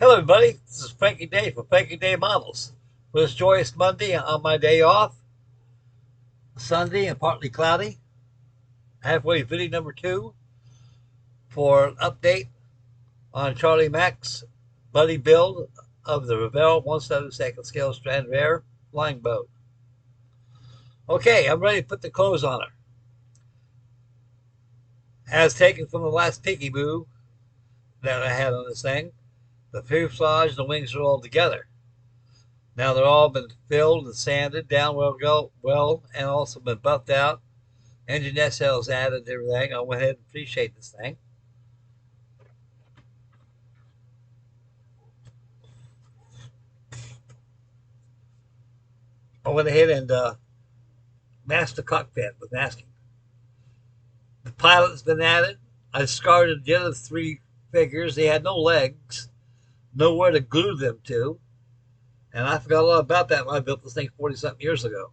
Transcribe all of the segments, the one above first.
Hello, everybody. This is Frankie Day for Frankie Day Models. For this joyous Monday on my day off, Sunday and partly cloudy, halfway video number 2 for an update on Charlie Mack's buddy build of the Revell 1/72 scale STRANREAR flying boat. Okay, I'm ready to put the clothes on her. As taken from the last peekaboo that I had on this thing, the fuselage and the wings are all together. Now they're all been filled and sanded down well, and also been buffed out. Engine nacelles added and everything. I went ahead and appreciate this thing. I went ahead and masked the cockpit with masking. The pilot's been added. I discarded the other 3 figures. They had no legs, nowhere to glue them to. And I forgot a lot about that when I built this thing 40 something years ago.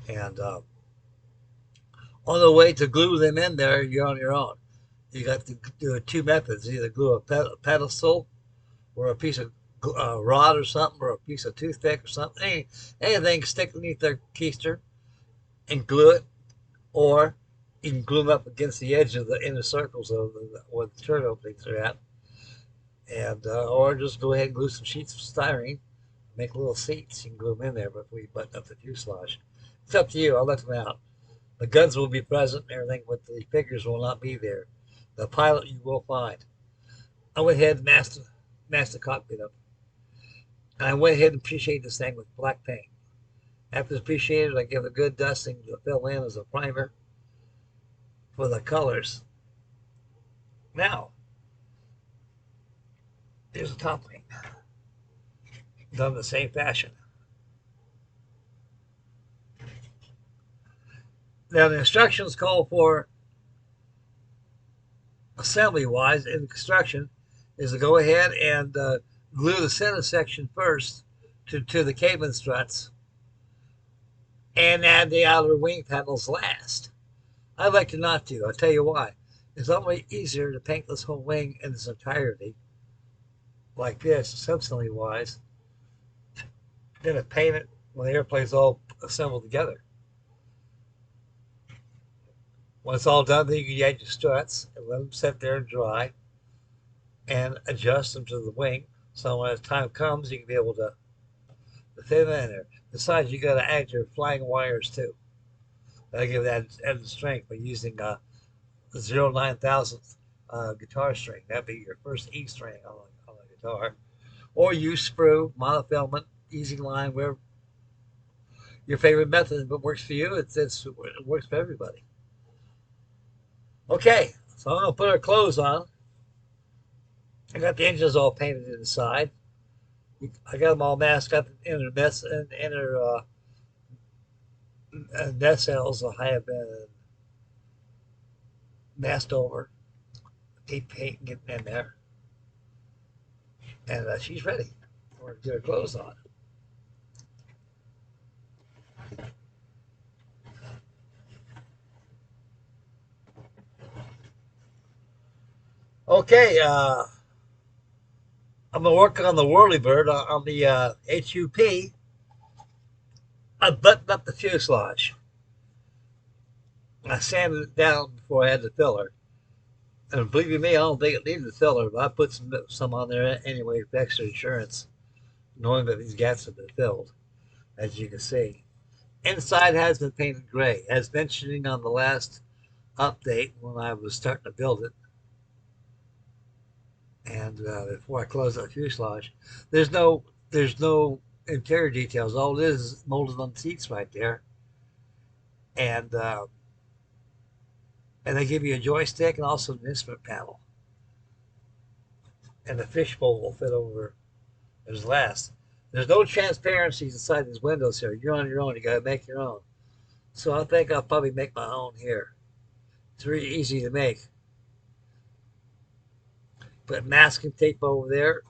And on the way to glue them in there, you're on your own. You got to do 2 methods: either glue a pedestal or a piece of rod or something, or a piece of toothpick or something, anything stick beneath their keister and glue it, or you can glue them up against the edge of the inner circles of where the turret openings are at, and or just go ahead and glue some sheets of styrene, make little seats. You can glue them in there before you button up the fuselage. It's up to you. I'll let them out. The guns will be present and everything, but the figures will not be there. The pilot you will find. I went ahead and masked the cockpit up. And I went ahead and appreciated this thing with black paint. After it's appreciated, I give it a good dusting to fill in as a primer for the colors. Now, here's the top wing, done in the same fashion. Now, the instructions call for, assembly-wise, in construction, is to go ahead and glue the center section first to the cabin struts and add the outer wing panels last. I like to not do. I'll tell you why. It's always easier to paint this whole wing in its entirety, like this, assembly wise, than to paint it when the airplane's all assembled together. When it's all done, then you can add your struts and let them sit there and dry and adjust them to the wing. So when the time comes, you can be able to fit them in there. Besides, you got to add your flying wires too. That'll give that added strength by using 0.009 guitar string. That'd be your first E string on a guitar. Or use sprue, monofilament, easy line, where your favorite method. If it works for you, it works for everybody. Okay, so I'm going to put our clothes on. I got the engines all painted inside. I got them all masked up in the inner nacelles. I have been masked over. Deep paint getting in there. And she's ready for her to get her clothes on. Okay, I'm gonna work on the whirlybird on the HUP. I buttoned up the fuselage. I sanded it down before I had the filler. And believe you me, I don't think it needed the filler, but I put some on there anyway for extra insurance, knowing that these gaps have been filled, as you can see. Inside has been painted gray, as mentioning on the last update when I was starting to build it. And before I close that fuselage, there's no interior details. All it is molded on the seats right there, and they give you a joystick and also an instrument panel, and the fishbowl will fit over as last. There's no transparencies inside these windows here. You're on your own. You got to make your own. So I think I'll probably make my own here. It's really easy to make. Put masking tape over there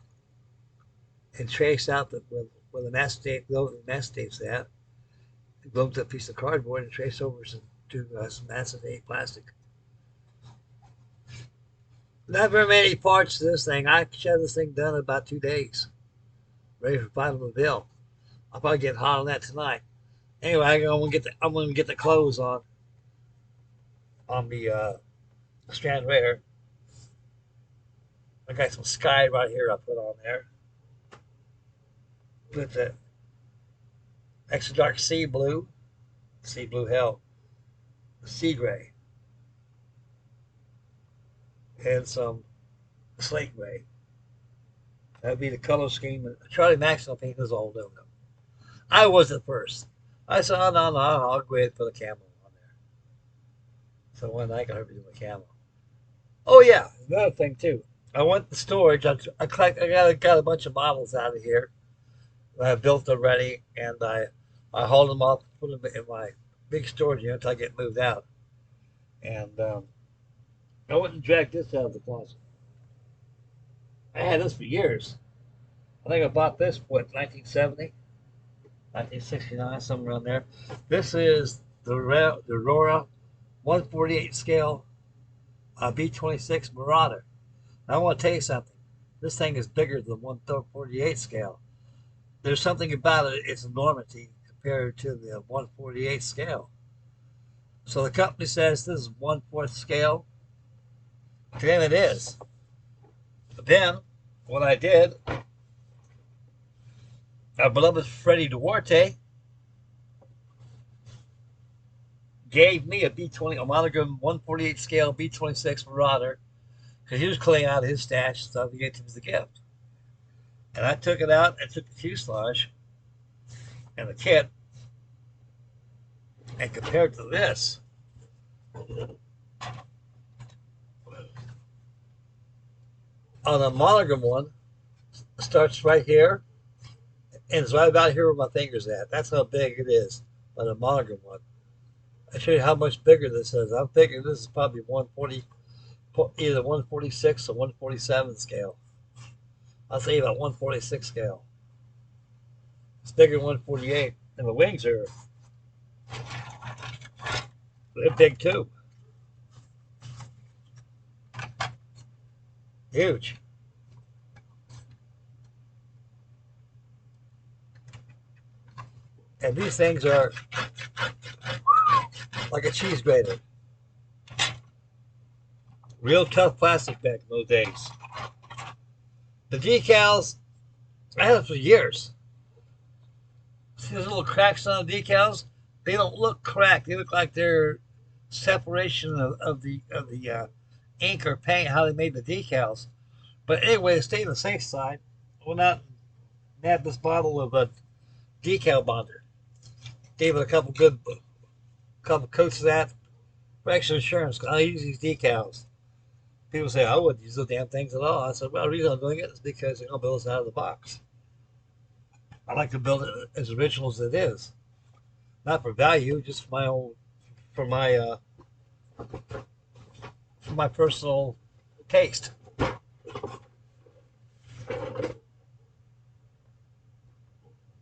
and trace out where the masking tape's at. Glue them to a piece of cardboard and trace over some masking tape plastic. Not very many parts to this thing. I should have this thing done in about 2 days, ready for final reveal. I'll probably get hot on that tonight. Anyway, I'm gonna get the clothes on the STRANREAR. I got some sky right here I put on there with the extra dark sea blue hell, sea gray, and some slate gray. That'd be the color scheme. Charlie Maxwell paint is all doing them. I was at first. I said, oh, no, I'll go ahead and put a camo on there. So one night I got everything with camo. Oh yeah, another thing too. I went to storage. Got a bunch of models out of here that I built already, and I hauled them off, put them in my big storage unit until I get moved out. And I went and dragged this out of the closet. I had this for years. I think I bought this what 1970, 1969, somewhere around there. This is the Aurora 148 scale B26 Marauder. Now, I want to tell you something. This thing is bigger than 148 scale. There's something about it, its enormity compared to the 148 scale. So the company says this is 1/4 scale. To them it is. But then, what I did, our beloved Freddie Duarte gave me a monogram 148 scale B26 Marauder because he was cleaning out his stash stuff. He gave it to me as a gift. And I took it out and took the fuselage and the kit and compared to this, on a monogram one, it starts right here and it's right about here where my finger's at. That's how big it is on a monogram one. I show you how much bigger this is. I'm thinking this is probably 140, either 146 or 147 scale. I'll say about 146 scale. It's bigger than 148, and the wings are they're big too, huge. And these things are like a cheese grater. Real tough plastic back in those days. The decals, I had them for years. See those little cracks on the decals? They don't look cracked. They look like they're separation of the ink or paint, how they made the decals. But anyway, to stay on the safe side, I went out and nabbed this bottle of a decal bonder. Gave it a couple coats of that for extra insurance. I use these decals. People say I wouldn't use those damn things at all. I said, well, the reason I'm doing it is because they're gonna build this out of the box. I like to build it as original as it is, not for value, just for my own, for my uh, for my personal taste.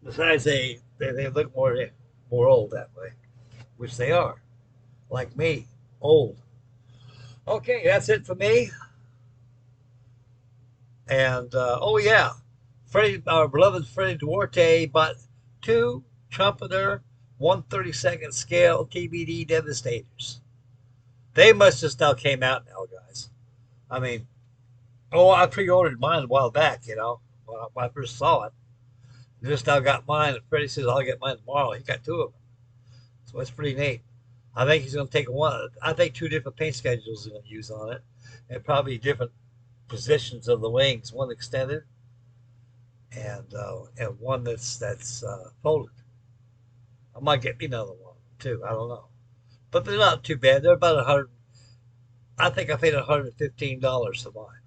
Besides, they look more old that way, which they are, like me, old. Okay, that's it for me. And oh yeah, our beloved Freddie Duarte bought two trumpeter 132nd scale TBD Devastators. They must just now came out now, guys. I mean, oh, I pre-ordered mine a while back. When I first saw it. Just now got mine, and Freddie says I'll get mine tomorrow. He got two of them, so it's pretty neat. I think he's going to take one. I think two different paint schedules he's going to use on it, and probably different positions of the wings. One extended, and one that's folded. I might get me another one too. I don't know, but they're not too bad. They're about 100. I think I paid $115 for mine,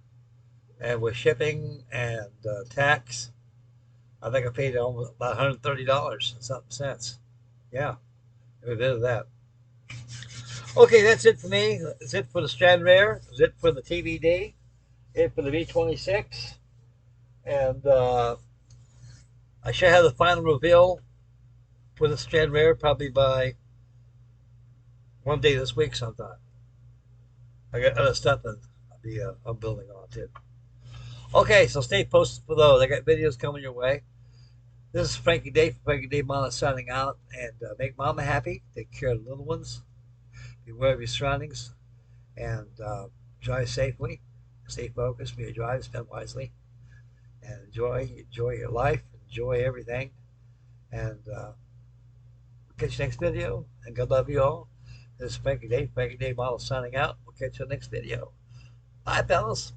and with shipping and tax, I think I paid almost about $130 and something cents. Yeah, every bit of that. Okay, that's it for me. That's it for the STRANREAR. That's it for the TBD. It for the V26. And I should have the final reveal for the STRANREAR probably by one day this week sometime. I got other stuff I'm building on too. Okay, so stay posted for those. I got videos coming your way. This is Frankie Day from Frankie Day Mama signing out. And make mama happy. Take care of the little ones. Be aware of your surroundings. And drive safely. Stay focused when you drive. Spend wisely. And enjoy your life. Enjoy everything. And catch you next video. And God love you all. This is Frankie Day Model signing out. We'll catch you next video. Bye, fellas.